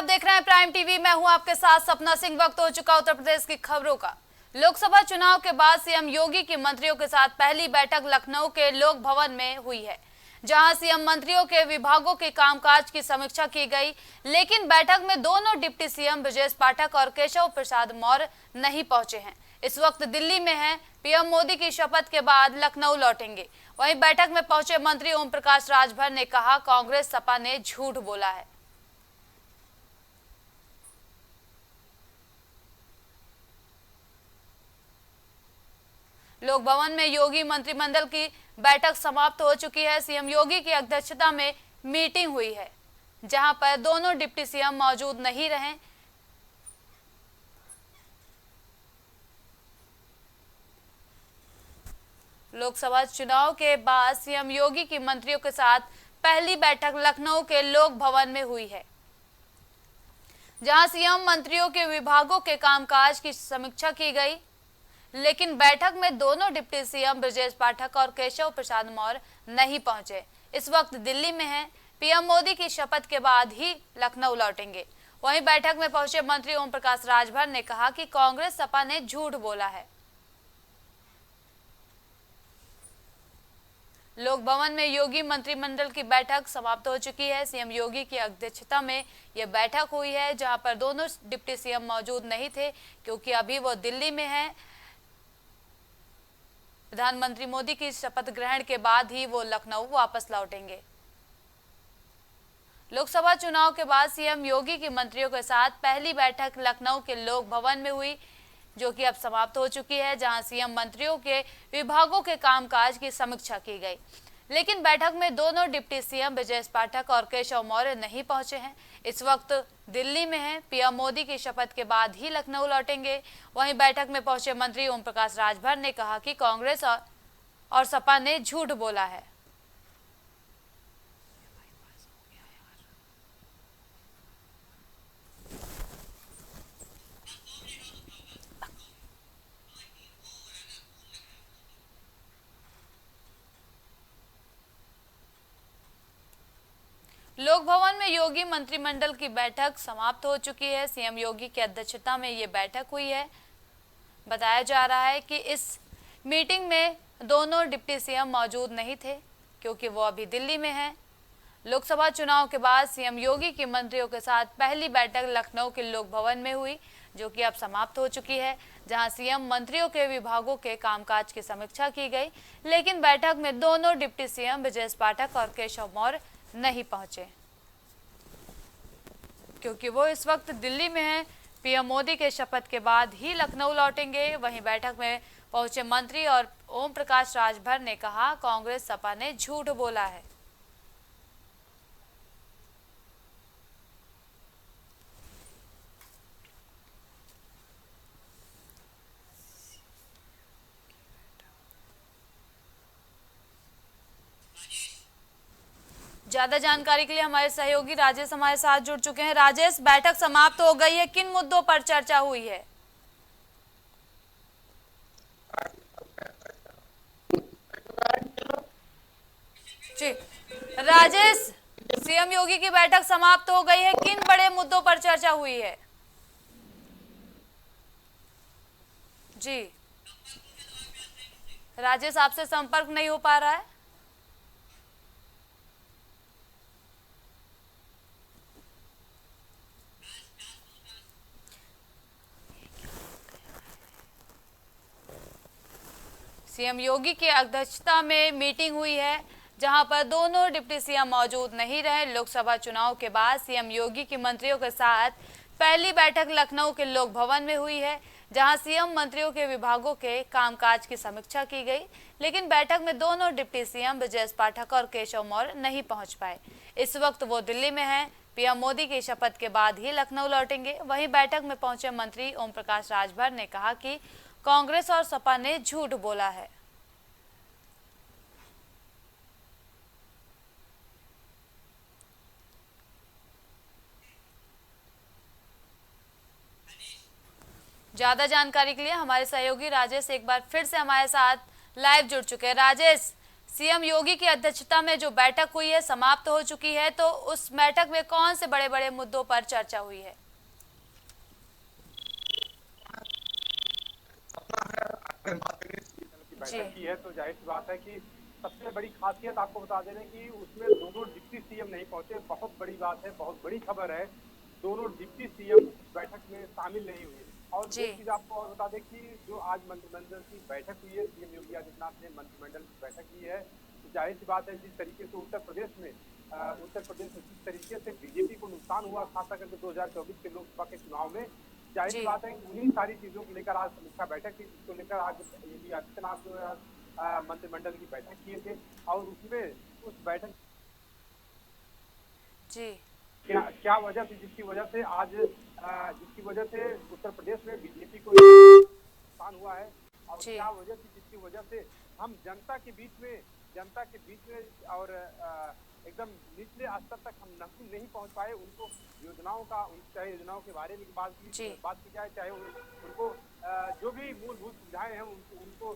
आप देख रहे हैं प्राइम टीवी। मैं हूं आपके साथ सपना सिंह। वक्त हो चुका उत्तर प्रदेश की खबरों का। लोकसभा चुनाव के बाद सीएम योगी की मंत्रियों के साथ पहली बैठक लखनऊ के लोक भवन में हुई है, जहां सीएम मंत्रियों के विभागों के कामकाज की समीक्षा की गई। लेकिन बैठक में दोनों डिप्टी सीएम ब्रजेश पाठक और केशव प्रसाद मौर्य नहीं पहुंचे हैं। इस वक्त दिल्ली में हैं। पीएम मोदी की शपथ के बाद लखनऊ लौटेंगे। वहीं बैठक में पहुंचे मंत्री ओम प्रकाश राजभर ने कहा, कांग्रेस सपा ने झूठ बोला है। लोक भवन में योगी मंत्रिमंडल की बैठक समाप्त हो चुकी है। सीएम योगी की अध्यक्षता में मीटिंग हुई है, जहां पर दोनों डिप्टी सीएम मौजूद नहीं रहे। लोकसभा चुनाव के बाद सीएम योगी की मंत्रियों के साथ पहली बैठक लखनऊ के लोक भवन में हुई है, जहां सीएम मंत्रियों के विभागों के कामकाज की समीक्षा की गई। लेकिन बैठक में दोनों डिप्टी सीएम ब्रजेश पाठक और केशव प्रसाद मौर्य नहीं पहुंचे। इस वक्त दिल्ली में हैं। पीएम मोदी की शपथ के बाद ही लखनऊ लौटेंगे। वहीं बैठक में पहुंचे मंत्री ओम प्रकाश राजभर ने कहा कि कांग्रेस सपा ने झूठ बोला है। लोक भवन में योगी मंत्रिमंडल की बैठक समाप्त हो चुकी है। सीएम योगी की अध्यक्षता में यह बैठक हुई है, जहां पर दोनों डिप्टी सीएम मौजूद नहीं थे, क्योंकि अभी वो दिल्ली में हैं। प्रधानमंत्री मोदी की शपथ ग्रहण के बाद ही वो लखनऊ वापस लौटेंगे। लोकसभा चुनाव के बाद सीएम योगी की मंत्रियों के साथ पहली बैठक लखनऊ के लोक भवन में हुई, जो कि अब समाप्त हो चुकी है, जहां सीएम मंत्रियों के विभागों के कामकाज की समीक्षा की गई। लेकिन बैठक में दोनों डिप्टी सीएम ब्रजेश पाठक और केशव मौर्य नहीं पहुंचे हैं। इस वक्त दिल्ली में हैं। पीएम मोदी की शपथ के बाद ही लखनऊ लौटेंगे। वहीं बैठक में पहुंचे मंत्री ओम प्रकाश राजभर ने कहा कि कांग्रेस और सपा ने झूठ बोला है। लोक भवन में योगी मंत्रिमंडल की बैठक समाप्त हो चुकी है। सीएम योगी की अध्यक्षता में ये बैठक हुई है। बताया जा रहा है कि इस मीटिंग में दोनों डिप्टी सीएम मौजूद नहीं थे, क्योंकि वो अभी दिल्ली में हैं। लोकसभा चुनाव के बाद सीएम योगी की मंत्रियों के साथ पहली बैठक लखनऊ के लोक भवन में हुई, जो कि अब समाप्त हो चुकी है, जहां सीएम मंत्रियों के विभागों के कामकाज की समीक्षा की गई। लेकिन बैठक में दोनों डिप्टी सीएम ब्रजेश पाठक और केशव मौर्य नहीं पहुंचे, क्योंकि वो इस वक्त दिल्ली में हैं। पीएम मोदी के शपथ के बाद ही लखनऊ लौटेंगे। वहीं बैठक में पहुंचे मंत्री और ओम प्रकाश राजभर ने कहा, कांग्रेस सपा ने झूठ बोला है। ज्यादा जानकारी के लिए हमारे सहयोगी राजेश हमारे साथ जुड़ चुके हैं। राजेश, बैठक समाप्त हो गई है, किन मुद्दों पर चर्चा हुई है? जी राजेश, सीएम योगी की बैठक समाप्त हो गई है, किन बड़े मुद्दों पर चर्चा हुई है? जी राजेश, आपसे संपर्क नहीं हो पा रहा है। सीएम योगी की अध्यक्षता में मीटिंग हुई है, जहां पर दोनों डिप्टी सीएम मौजूद नहीं रहे। लोकसभा चुनाव के बाद सीएम योगी की मंत्रियों के साथ पहली बैठक लखनऊ के लोक भवन में हुई है, जहां सीएम मंत्रियों के विभागों के कामकाज की समीक्षा की गई। लेकिन बैठक में दोनों डिप्टी सीएम ब्रजेश पाठक और केशव मौर्य नहीं पहुंच पाए। इस वक्त वो दिल्ली में हैं। पीएम मोदी की शपथ के बाद ही लखनऊ लौटेंगे। वहीं बैठक में पहुंचे मंत्री ओम प्रकाश राजभर ने कहा कि कांग्रेस और सपा ने झूठ बोला है। ज्यादा जानकारी के लिए हमारे सहयोगी राजेश एक बार फिर से हमारे साथ लाइव जुड़ चुके हैं। राजेश, सीएम योगी की अध्यक्षता में जो बैठक हुई है समाप्त हो चुकी है, तो उस बैठक में कौन से बड़े बड़े मुद्दों पर चर्चा हुई है? अगर बात करें इस दल की जी। बैठक की है तो जाहिर सी बात है कि सबसे बड़ी खासियत आपको बता दे रहे हैं कि उसमें दोनों डिप्टी सीएम नहीं पहुंचे। बहुत बड़ी बात है, बहुत बड़ी खबर है। दोनों डिप्टी सीएम इस बैठक में शामिल नहीं हुए। और जी। एक चीज आपको और बता दें कि जो आज मंत्रिमंडल की बैठक हुई है, सीएम योगी आदित्यनाथ ने मंत्रिमंडल की बैठक की है, तो जाहिर सी बात है जिस तरीके से उत्तर प्रदेश में जिस तरीके से बीजेपी को नुकसान हुआ, खास करके 2024 के लोकसभा के चुनाव में, जाहिर सी जी। बात है कि उन्हीं सारी चीजों को लेकर आज समीक्षा बैठक थी, जिसको लेकर आज योगी आदित्यनाथ जो है मंत्रिमंडल की बैठक किए थे। और उसमें उस बैठक जी। क्या क्या वजह थी जिसकी वजह से उत्तर प्रदेश में बीजेपी को नुकसान हुआ है, और जी। क्या वजह थी जिसकी वजह से हम जनता के बीच में और एकदम निचले स्तर तक हम नहीं पहुंच पाए। उनको चाहे योजनाओं के बारे में बात जी। की जाए, चाहे उनको जो भी मूलभूत सुविधाएं हैं उनको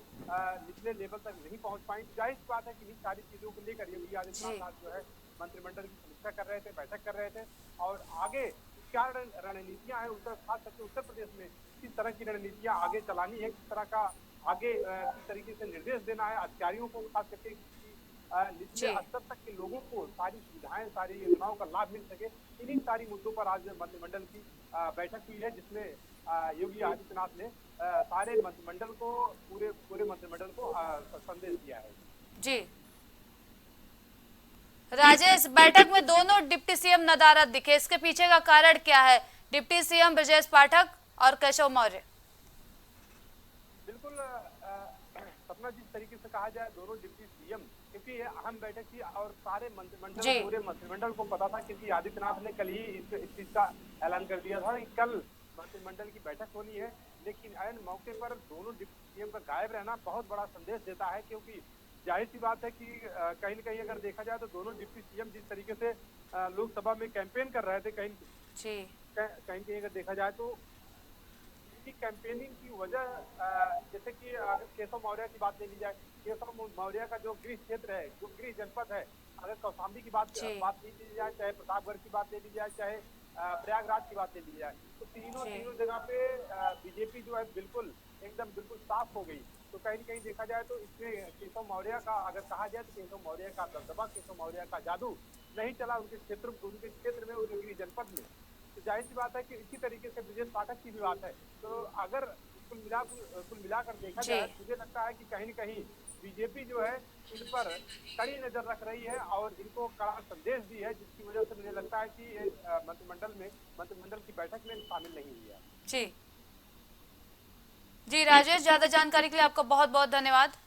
निचले लेवल तक नहीं पहुंच पाई। जाहिर सी बात है कि इन सारी चीजों को लेकर योगी जी। आदित्यनाथ जो है मंत्रिमंडल की समीक्षा कर रहे थे, बैठक कर रहे थे। और आगे क्या रणनीतियां हैं खास करके उत्तर प्रदेश में, किस तरह की रणनीतियां आगे चलानी है, किस तरह का आगे किस तरीके से निर्देश देना है अधिकारियों को, खास करके निचले जी। स्तर तक के लोगों को सारी सुविधाएं, सारी योजनाओं का लाभ मिल सके। इन्हीं सारी मुद्दों पर आज मंत्रिमंडल की बैठक हुई है, जिसमें योगी आदित्यनाथ ने सारे मंत्रिमंडल को पूरे पूरे मंत्रिमंडल को संदेश दिया है। जी। राजेश, बैठक में दोनों डिप्टी सीएम नदारद दिखे, इसके पीछे का कारण क्या है? डिप्टी सीएम ब्रजेश पाठक और केशव मौर्य। बिल्कुल सपना, जिस तरीके से कहा जाए दोनों डिप्टी सीएम, क्योंकि ये अहम बैठक थी और सारे जी। पूरे मंत्रिमंडल को पता था, क्योंकि आदित्यनाथ ने कल ही इस चीज का ऐलान कर दिया था कि कल मंत्रिमंडल की बैठक होनी है। लेकिन ऐन मौके पर दोनों डिप्टी सीएम का गायब रहना बहुत बड़ा संदेश देता है, क्योंकि जाहिर सी बात है कि कहीं न कहीं अगर देखा जाए तो दोनों डिप्टी सीएम जिस तरीके से लोकसभा में कैंपेन कर रहे थे, कहीं जी। कहीं कहीं अगर देखा जाए तो की कैंपेनिंग की वजह जैसे कि अगर केशव मौर्य की बात ले ली जाए, केशव मौर्य का जो गृह क्षेत्र है, जो गृह जनपद है, अगर कौशाम्बी की जी। बात ले ली जाए, चाहे प्रतापगढ़ की बात ले ली जाए, चाहे प्रयागराज की बात ले ली जाए, तो तीनों जी। तीनों जगह पे बीजेपी जो है बिल्कुल साफ हो गई। तो कहीं न कहीं देखा जाए तो इसमें केशव मौर्य का अगर कहा जाए तो केशव मौर्य का दबदबा, केशव मौर्य का जादू नहीं चला उनके क्षेत्र में, उनके गृह जनपद में। तो जाहिर सी बात है कि इसी तरीके से ब्रजेश पाठक की भी बात है। तो अगर कुल मिलाकर देखा जी। जाए, मुझे लगता है कि कहीं न कहीं बीजेपी जो है इन पर कड़ी नजर रख रही है और इनको कड़ा संदेश दी है, जिसकी वजह से मुझे लगता है कि ये मंत्रिमंडल की बैठक में शामिल नहीं हुई है। जी। जी राजेश, ज्यादा जानकारी के लिए आपका बहुत बहुत धन्यवाद।